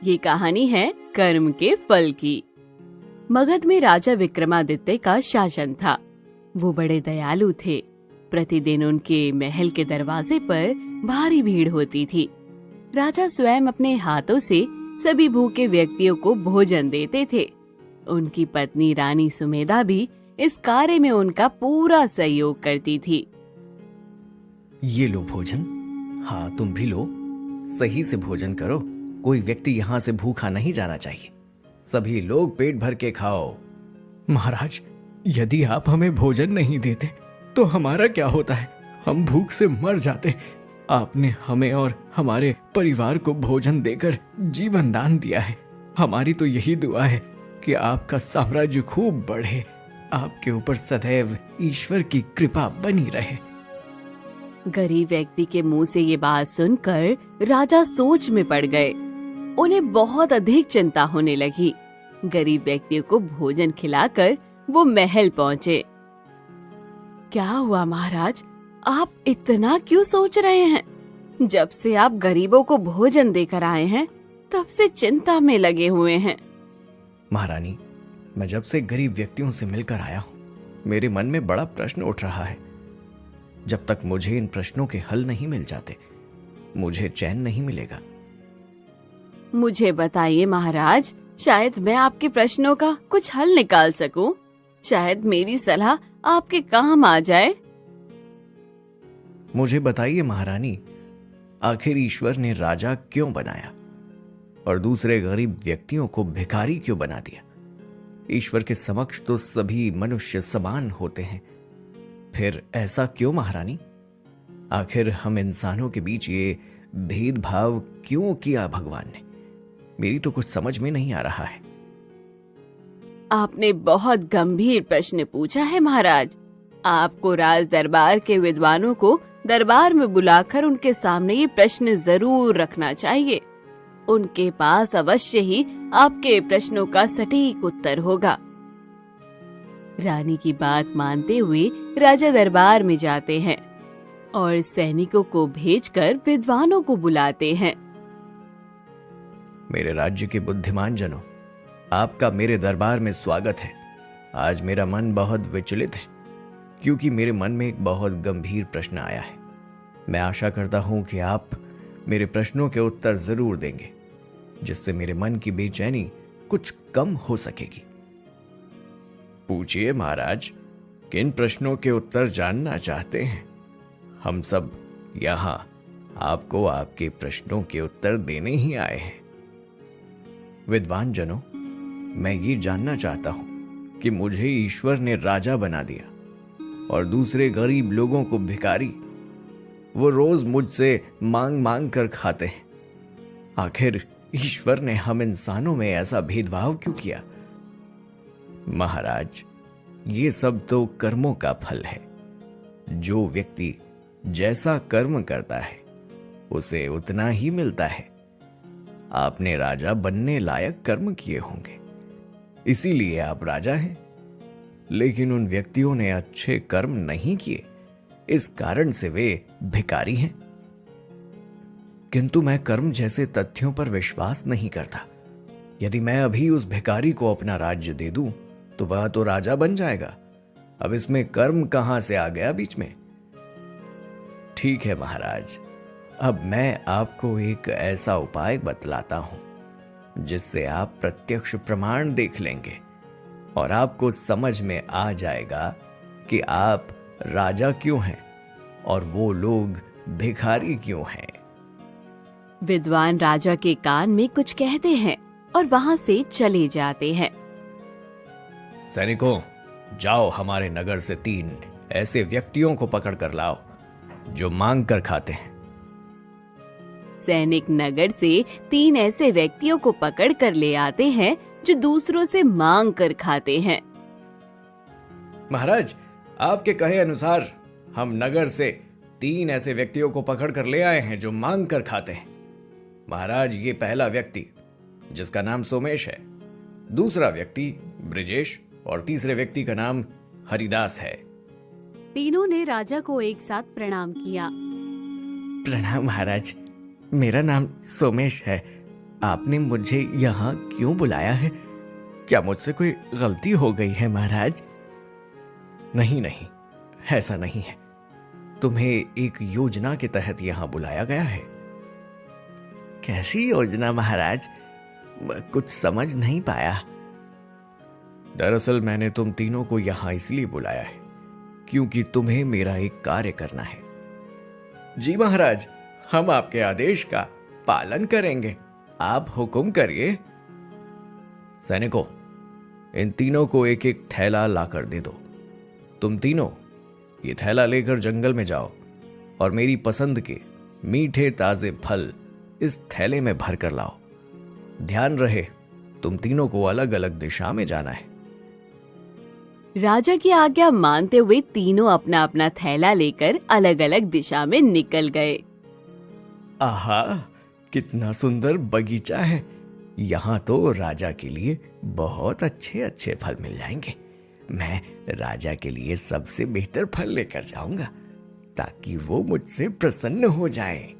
ये कहानी है कर्म के फल की। मगध में राजा विक्रमादित्य का शासन था। वो बड़े दयालु थे। प्रतिदिन उनके महल के दरवाजे पर भारी भीड़ होती थी। राजा स्वयं अपने हाथों से सभी भूखे व्यक्तियों को भोजन देते थे। उनकी पत्नी रानी सुमेधा भी इस कार्य में उनका पूरा सहयोग करती थी। ये लो भोजन। हाँ, तुम भी लो। सही से भोजन करो। कोई व्यक्ति यहाँ से भूखा नहीं जाना चाहिए। सभी लोग पेट भर के खाओ। महाराज, यदि आप हमें भोजन नहीं देते तो हमारा क्या होता है? हम भूख से मर जाते। आपने हमें और हमारे परिवार को भोजन देकर जीवन दान दिया है। हमारी तो यही दुआ है कि आपका साम्राज्य खूब बढ़े। आपके ऊपर सदैव ईश्वर की कृपा बनी रहे। गरीब व्यक्ति के मुंह से ये बात सुनकर राजा सोच में पड़ गए। उन्हें बहुत अधिक चिंता होने लगी। गरीब व्यक्तियों को भोजन खिलाकर वो महल पहुँचे। क्या हुआ महाराज, आप इतना क्यों सोच रहे हैं? जब से आप गरीबों को भोजन देकर आए हैं तब से चिंता में लगे हुए हैं। महारानी, मैं जब से गरीब व्यक्तियों से मिलकर आया हूँ, मेरे मन में बड़ा प्रश्न उठ रहा है। जब तक मुझे इन प्रश्नों के हल नहीं मिल जाते, मुझे चैन नहीं मिलेगा। मुझे बताइए महाराज, शायद मैं आपके प्रश्नों का कुछ हल निकाल सकूं। शायद मेरी सलाह आपके काम आ जाए। मुझे बताइए महारानी, आखिर ईश्वर ने राजा क्यों बनाया और दूसरे गरीब व्यक्तियों को भिखारी क्यों बना दिया? ईश्वर के समक्ष तो सभी मनुष्य समान होते हैं। फिर ऐसा क्यों महारानी? आखिर हम इंसानों के बीच ये भेदभाव क्यों किया भगवान ने? मेरी तो कुछ समझ में नहीं आ रहा है। आपने बहुत गंभीर प्रश्न पूछा है महाराज। आपको राज दरबार के विद्वानों को दरबार में बुलाकर उनके सामने ये प्रश्न जरूर रखना चाहिए। उनके पास अवश्य ही आपके प्रश्नों का सटीक उत्तर होगा। रानी की बात मानते हुए राजा दरबार में जाते हैं और सैनिकों को भेजकर विद्वानों को बुलाते हैं। मेरे राज्य के बुद्धिमान जनों, आपका मेरे दरबार में स्वागत है। आज मेरा मन बहुत विचलित है क्योंकि मेरे मन में एक बहुत गंभीर प्रश्न आया है। मैं आशा करता हूं कि आप मेरे प्रश्नों के उत्तर जरूर देंगे, जिससे मेरे मन की बेचैनी कुछ कम हो सकेगी। पूछिए महाराज, किन प्रश्नों के उत्तर जानना चाहते हैं? हम सब यहाँ आपको आपके प्रश्नों के उत्तर देने ही आए हैं। विद्वान जनों, मैं ये जानना चाहता हूं कि मुझे ईश्वर ने राजा बना दिया और दूसरे गरीब लोगों को भिखारी। वो रोज मुझसे मांग मांग कर खाते हैं। आखिर ईश्वर ने हम इंसानों में ऐसा भेदभाव क्यों किया? महाराज, ये सब तो कर्मों का फल है। जो व्यक्ति जैसा कर्म करता है उसे उतना ही मिलता है। आपने राजा बनने लायक कर्म किए होंगे, इसीलिए आप राजा हैं। लेकिन उन व्यक्तियों ने अच्छे कर्म नहीं किए, इस कारण से वे भिखारी हैं। किंतु मैं कर्म जैसे तथ्यों पर विश्वास नहीं करता। यदि मैं अभी उस भिखारी को अपना राज्य दे दूं तो वह तो राजा बन जाएगा। अब इसमें कर्म कहां से आ गया बीच में? ठीक है महाराज, अब मैं आपको एक ऐसा उपाय बतलाता हूं जिससे आप प्रत्यक्ष प्रमाण देख लेंगे और आपको समझ में आ जाएगा कि आप राजा क्यों हैं और वो लोग भिखारी क्यों हैं। विद्वान राजा के कान में कुछ कहते हैं और वहाँ से चले जाते हैं। सैनिकों, जाओ हमारे नगर से 3 ऐसे व्यक्तियों को पकड़ कर लाओ जो मांग कर खाते हैं। सैनिक नगर से 3 ऐसे व्यक्तियों को पकड़ कर ले आते हैं जो दूसरों से मांग कर खाते हैं। महाराज, आपके कहे अनुसार हम नगर से 3 ऐसे व्यक्तियों को पकड़ कर ले आए हैं जो मांग कर खाते हैं। महाराज, ये पहला व्यक्ति जिसका नाम सोमेश है, दूसरा व्यक्ति ब्रिजेश और तीसरे व्यक्ति का नाम हरिदास है। तीनों ने राजा को एक साथ प्रणाम किया। प्रणाम महाराज, मेरा नाम सोमेश है। आपने मुझे यहाँ क्यों बुलाया है? क्या मुझसे कोई गलती हो गई है महाराज? नहीं नहीं, ऐसा नहीं है। तुम्हें एक योजना के तहत यहाँ बुलाया गया है। कैसी योजना महाराज? कुछ समझ नहीं पाया। दरअसल मैंने तुम तीनों को यहाँ इसलिए बुलाया है क्योंकि तुम्हें मेरा एक कार्य करना है। जी महाराज, हम आपके आदेश का पालन करेंगे, आप हुक्म करिए। सैनिकों, इन तीनों को एक एक थैला लाकर दे दो। तुम तीनों ये थैला लेकर जंगल में जाओ और मेरी पसंद के मीठे ताजे फल इस थैले में भर कर लाओ। ध्यान रहे, तुम तीनों को अलग अलग दिशा में जाना है। राजा की आज्ञा मानते हुए तीनों अपना अपना थैला लेकर अलग अलग दिशा में निकल गए। आहा, कितना सुंदर बगीचा है। यहाँ तो राजा के लिए बहुत अच्छे अच्छे फल मिल जाएंगे। मैं राजा के लिए सबसे बेहतर फल लेकर जाऊंगा ताकि वो मुझसे प्रसन्न हो जाए।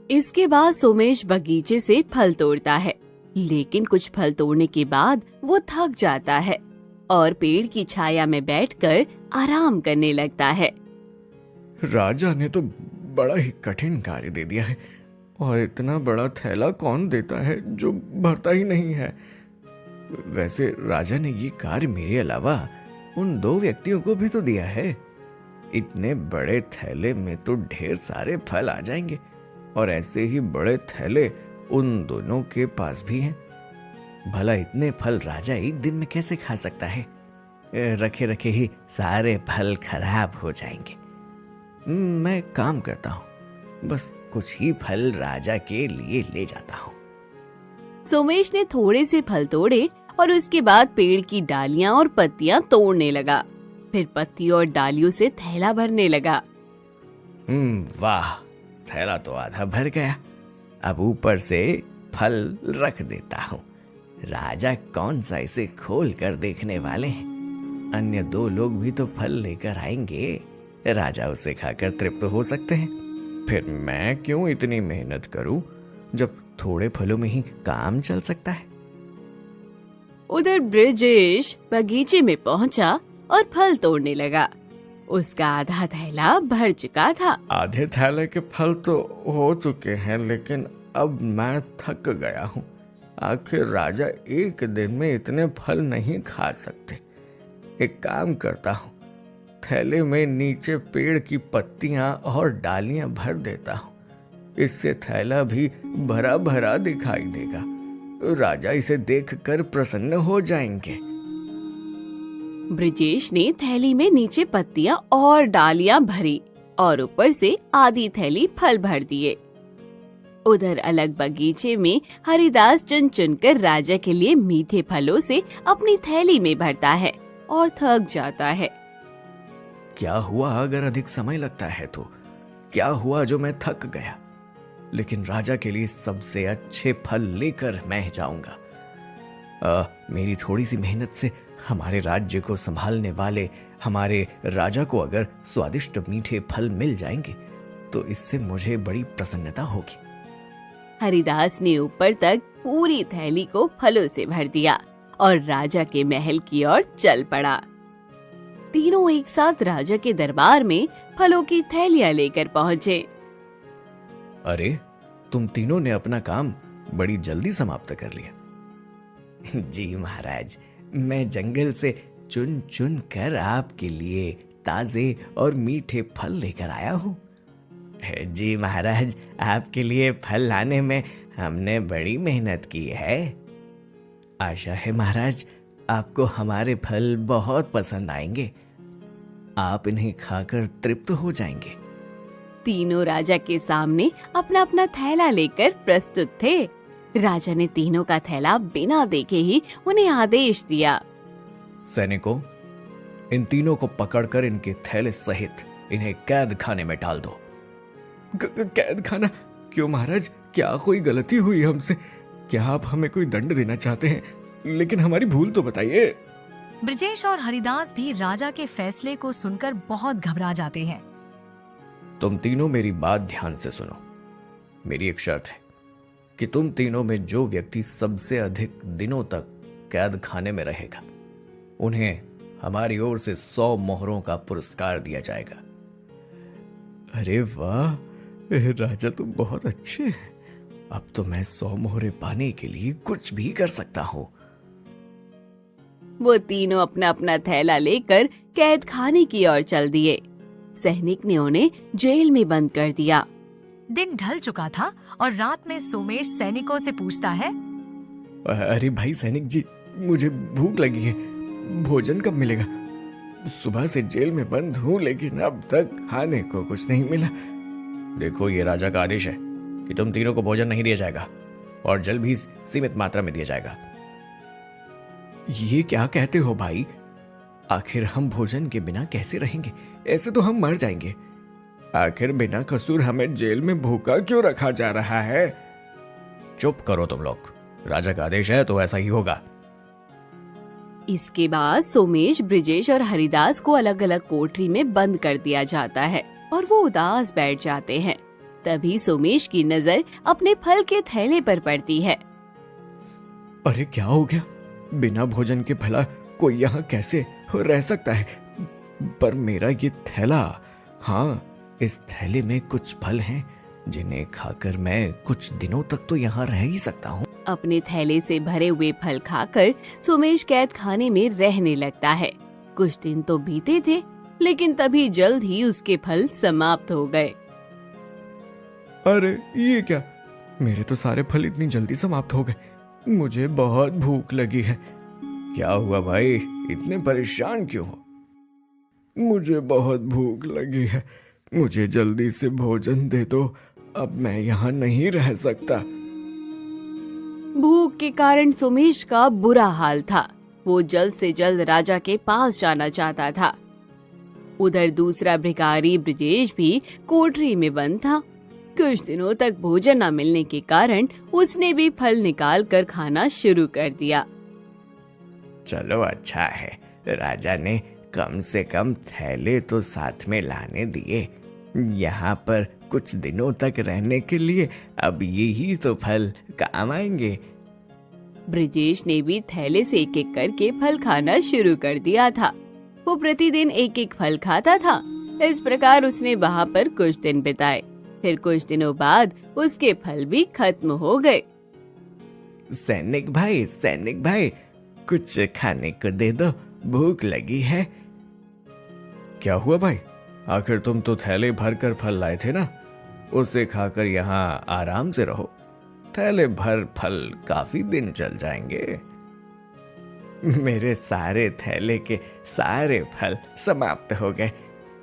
इसके बाद सोमेश बगीचे से फल तोड़ता है, लेकिन कुछ फल तोड़ने के बाद वो थक जाता है और पेड़ की छाया में बैठकर आराम करने लगता है। राजा ने तो बड़ा ही कठिन कार्य दे दिया है, और इतना बड़ा थैला कौन देता है जो भरता ही नहीं है। वैसे राजा ने ये कार्य मेरे अलावा उन 2 व्यक्तियों को भी तो दिया है। इतने बड़े थैले में तो ढेर सारे फल आ जाएंगे, और ऐसे ही बड़े थैले उन दोनों के पास भी हैं। भला इतने फल राजा एक दिन में कैसे खा सकता है? रखे रखे ही सारे फल खराब हो जाएंगे। मैं काम करता हूँ, बस कुछ ही फल राजा के लिए ले जाता हूँ। सोमेश ने थोड़े से फल तोड़े और उसके बाद पेड़ की डालियां और पत्तियां तोड़ने लगा। फिर पत्तियों और डालियों से थैला भरने लगा। वाह, थैला तो आधा भर गया। अब ऊपर से फल रख देता हूँ। राजा कौन सा इसे खोल कर देखने वाले हैं। अन्य 2 लोग भी तो फल लेकर आएंगे, राजा उसे खाकर तृप्त हो सकते हैं। फिर मैं क्यों इतनी मेहनत करूं जब थोड़े फलों में ही काम चल सकता है। उधर ब्रिजेश बगीचे में पहुंचा और फल तोड़ने लगा। उसका आधा थैला भर चुका था। आधे थैले के फल तो हो चुके हैं, लेकिन अब मैं थक गया हूँ। आखिर राजा एक दिन में इतने फल नहीं खा सकते। एक काम करता हूँ, थैले में नीचे पेड़ की पत्तियां और डालियां भर देता हूँ। इससे थैला भी भरा भरा दिखाई देगा। राजा इसे देखकर प्रसन्न हो जाएंगे। ब्रिजेश ने थैली में नीचे पत्तियां और डालियां भरी और ऊपर से आधी थैली फल भर दिए। उधर अलग बगीचे में हरिदास चुन चुनकर राजा के लिए मीठे फलों से अपनी थैली में भरता है और थक जाता है। क्या हुआ अगर अधिक समय लगता है तो? क्या हुआ जो मैं थक गया? लेकिन राजा के लिए सबसे अच्छे फल लेकर मैं जाऊंगा। मेरी थोड़ी सी मेहनत से हमारे राज्य को संभालने वाले हमारे राजा को अगर स्वादिष्ट मीठे फल मिल जाएंगे तो इससे मुझे बड़ी प्रसन्नता होगी। हरिदास ने ऊपर तक पूरी थैली को फलों से भर दिया और राजा के महल की ओर चल पड़ा। तीनों एक साथ राजा के दरबार में फलों की थैलियां लेकर पहुंचे। अरे, तुम तीनों ने अपना काम बड़ी जल्दी समाप्त कर लिया। जी महाराज, मैं जंगल से चुन चुन कर आपके लिए ताजे और मीठे फल लेकर आया हूँ। जी महाराज, आपके लिए फल लाने में हमने बड़ी मेहनत की है। आशा है महाराज आपको हमारे फल बहुत पसंद आएंगे। आप इन्हें खाकर तृप्त हो जाएंगे। तीनों राजा के सामने अपना अपना थैला लेकर प्रस्तुत थे। राजा ने तीनों का थैला बिना देखे ही उन्हें आदेश दिया। सैनिकों, इन तीनों को पकड़कर इनके थैले सहित इन्हें कैद खाने में डाल दो। कैद खाना? क्यों महाराज, क्या कोई गलती हुई हमसे? क्या आप हमें कोई दंड देना चाहते हैं? लेकिन हमारी भूल तो बताइए। ब्रजेश और हरिदास भी राजा के फैसले को सुनकर बहुत घबरा जाते हैं। तुम तीनों मेरी बात ध्यान से सुनो। मेरी एक शर्त है कि तुम तीनों में जो व्यक्ति सबसे अधिक दिनों तक कैद खाने में रहेगा, उन्हें हमारी ओर से 100 मोहरों का पुरस्कार दिया जाएगा। अरे वाह, राजा तुम बहुत अच्छे हैं। अब तो मैं 100 मोहरें पाने के लिए कुछ भी कर सकता हूँ। वो तीनों अपना अपना थैला लेकर कैद खाने की ओर चल दिए। सैनिक ने उन्हें जेल में बंद कर दिया। दिन ढल चुका था और रात में सोमेश सैनिकों से पूछता है, अरे भाई सैनिक जी, मुझे भूख लगी है, भोजन कब मिलेगा? सुबह से जेल में बंद हूँ लेकिन अब तक खाने को कुछ नहीं मिला। देखो, ये राजा का आदेश है कि तुम तीनों को भोजन नहीं दिया जाएगा और जल भी सीमित मात्रा में दिया जाएगा। ये क्या कहते हो भाई? आखिर हम भोजन के बिना कैसे रहेंगे? ऐसे तो हम मर जाएंगे। आखिर बिना कसूर हमें जेल में भूखा क्यों रखा जा रहा है? चुप करो तुम लोग, राजा का आदेश है तो ऐसा ही होगा। इसके बाद सोमेश, ब्रिजेश और हरिदास को अलग अलग कोठरी में बंद कर दिया जाता है और वो उदास बैठ जाते हैं। तभी सोमेश की नजर अपने फल के थैले पर पड़ती है। अरे क्या हो गया? बिना भोजन के भला कोई यहाँ कैसे रह सकता है? पर मेरा ये थैला, हाँ, इस थैले में कुछ फल हैं जिन्हें खाकर मैं कुछ दिनों तक तो यहाँ रह ही सकता हूँ। अपने थैले से भरे हुए फल खाकर सोमेश कैद खाने में रहने लगता है। कुछ दिन तो बीते थे, लेकिन तभी जल्द ही उसके फल समाप्त हो गए। अरे ये क्या? मेरे तो सारे फल इतनी जल्दी समाप्त हो गए। मुझे बहुत भूख लगी है। क्या हुआ भाई, इतने परेशान क्यों हो? मुझे बहुत भूख लगी है, मुझे जल्दी से भोजन दे दो, अब मैं यहाँ नहीं रह सकता। भूख के कारण सोमेश का बुरा हाल था। वो जल्द से जल्द राजा के पास जाना चाहता था। उधर दूसरा भिखारी ब्रिजेश भी कोठरी में बंद था। कुछ दिनों तक भोजन न मिलने के कारण उसने भी फल निकाल कर खाना शुरू कर दिया। चलो अच्छा है, राजा ने कम से कम थैले तो साथ में लाने दिए। यहाँ पर कुछ दिनों तक रहने के लिए अब यही तो फल काम आएंगे। ब्रिजेश ने भी थैले से एक एक करके फल खाना शुरू कर दिया था। वो प्रतिदिन एक एक फल खाता था। इस प्रकार उसने वहाँ पर कुछ दिन बिताए। फिर कुछ दिनों बाद उसके फल भी खत्म हो गए। सैनिक भाई, कुछ खाने को दे दो, भूख लगी है। क्या हुआ भाई? आखिर तुम तो थैले भर कर फल लाए थे ना, उसे खाकर यहाँ आराम से रहो। थैले भर फल काफी दिन चल जाएंगे। मेरे सारे थैले के सारे फल समाप्त हो गए।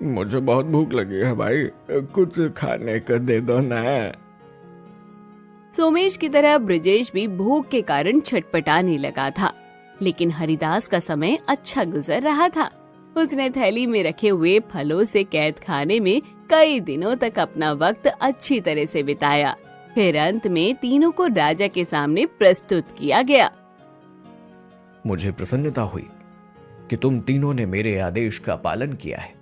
मुझे बहुत भूख लगी है भाई, कुछ खाने को दे दो ना। सोमेश की तरह ब्रिजेश भी भूख के कारण छटपटाने लगा था। लेकिन हरिदास का समय अच्छा गुजर रहा था। उसने थैली में रखे हुए फलों से कैद खाने में कई दिनों तक अपना वक्त अच्छी तरह से बिताया। फिर अंत में तीनों को राजा के सामने प्रस्तुत किया गया। मुझे प्रसन्नता हुई कि तुम तीनों ने मेरे आदेश का पालन किया है।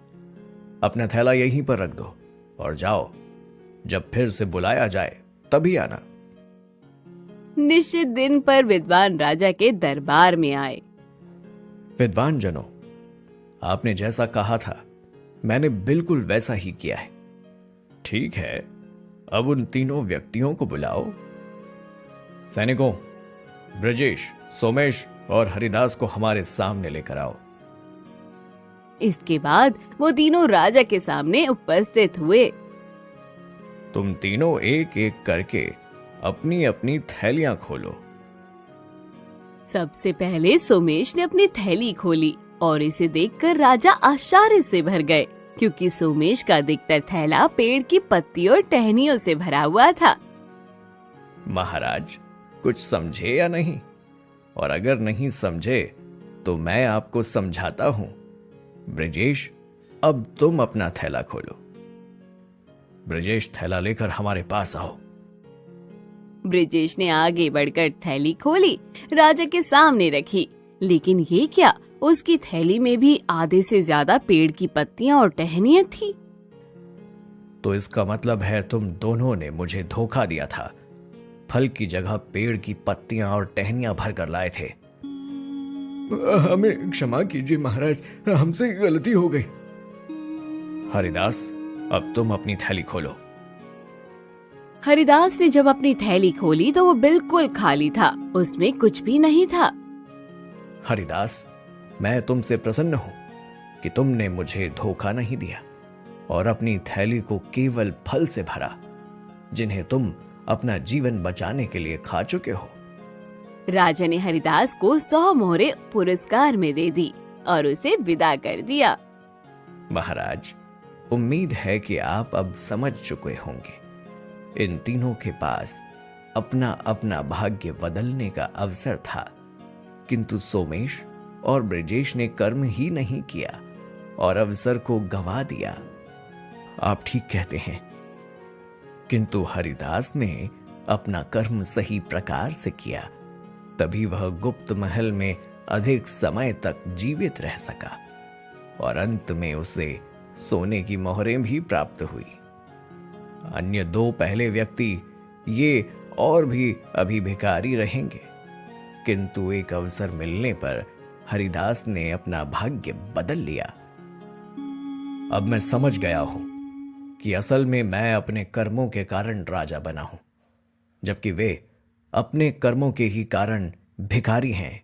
अपना थैला यहीं पर रख दो और जाओ। जब फिर से बुलाया जाए तभी आना। निश्चित दिन पर विद्वान राजा के दरबार में आए। विद्वान जनों, आपने जैसा कहा था मैंने बिल्कुल वैसा ही किया है। ठीक है, अब उन तीनों व्यक्तियों को बुलाओ। सैनिकों, ब्रजेश, सोमेश और हरिदास को हमारे सामने लेकर आओ। इसके बाद वो तीनों राजा के सामने उपस्थित हुए। तुम तीनों एक एक करके अपनी अपनी थैलियां खोलो। सबसे पहले सोमेश ने अपनी थैली खोली और इसे देखकर राजा आश्चर्य से भर गए, क्योंकि सोमेश का अधिकतर थैला पेड़ की पत्तियों और टहनियों से भरा हुआ था। महाराज, कुछ समझे या नहीं? और अगर नहीं समझे तो मैं आपको समझाता हूं। ब्रजेश, अब तुम अपना थैला खोलो। ब्रजेश, थैला लेकर हमारे पास आओ। ब्रिजेश ने आगे बढ़कर थैली खोली, राजा के सामने रखी। लेकिन ये क्या, उसकी थैली में भी आधे से ज्यादा पेड़ की पत्तियां और टहनियां थी। तो इसका मतलब है तुम दोनों ने मुझे धोखा दिया था। फल की जगह पेड़ की पत्तियां और टहनियां भर कर लाए थे। हमें क्षमा कीजिए महाराज, हमसे गलती हो गई। हरिदास, अब तुम अपनी थैली खोलो। हरिदास ने जब अपनी थैली खोली तो वो बिल्कुल खाली था, उसमें कुछ भी नहीं था। हरिदास, मैं तुमसे प्रसन्न हूं कि तुमने मुझे धोखा नहीं दिया और अपनी थैली को केवल फल से भरा, जिन्हें तुम अपना जीवन बचाने के लिए खा चुके हो। राजा ने हरिदास को 100 मोहरे पुरस्कार में दे दी और उसे विदा कर दिया। महाराज, उम्मीद है कि आप अब समझ चुके होंगे। इन तीनों के पास अपना अपना भाग्य बदलने का अवसर था, किंतु सोमेश और ब्रजेश ने कर्म ही नहीं किया और अवसर को गंवा दिया। आप ठीक कहते हैं, किंतु हरिदास ने अपना कर्म सही प्रकार से किया, तभी वह गुप्त महल में अधिक समय तक जीवित रह सका और अंत में उसे सोने की मोहरें भी प्राप्त हुई। अन्य 2 पहले व्यक्ति ये और भी अभी भिखारी रहेंगे, किंतु एक अवसर मिलने पर हरिदास ने अपना भाग्य बदल लिया। अब मैं समझ गया हूं कि असल में मैं अपने कर्मों के कारण राजा बना हूं, जबकि वे अपने कर्मों के ही कारण भिखारी हैं।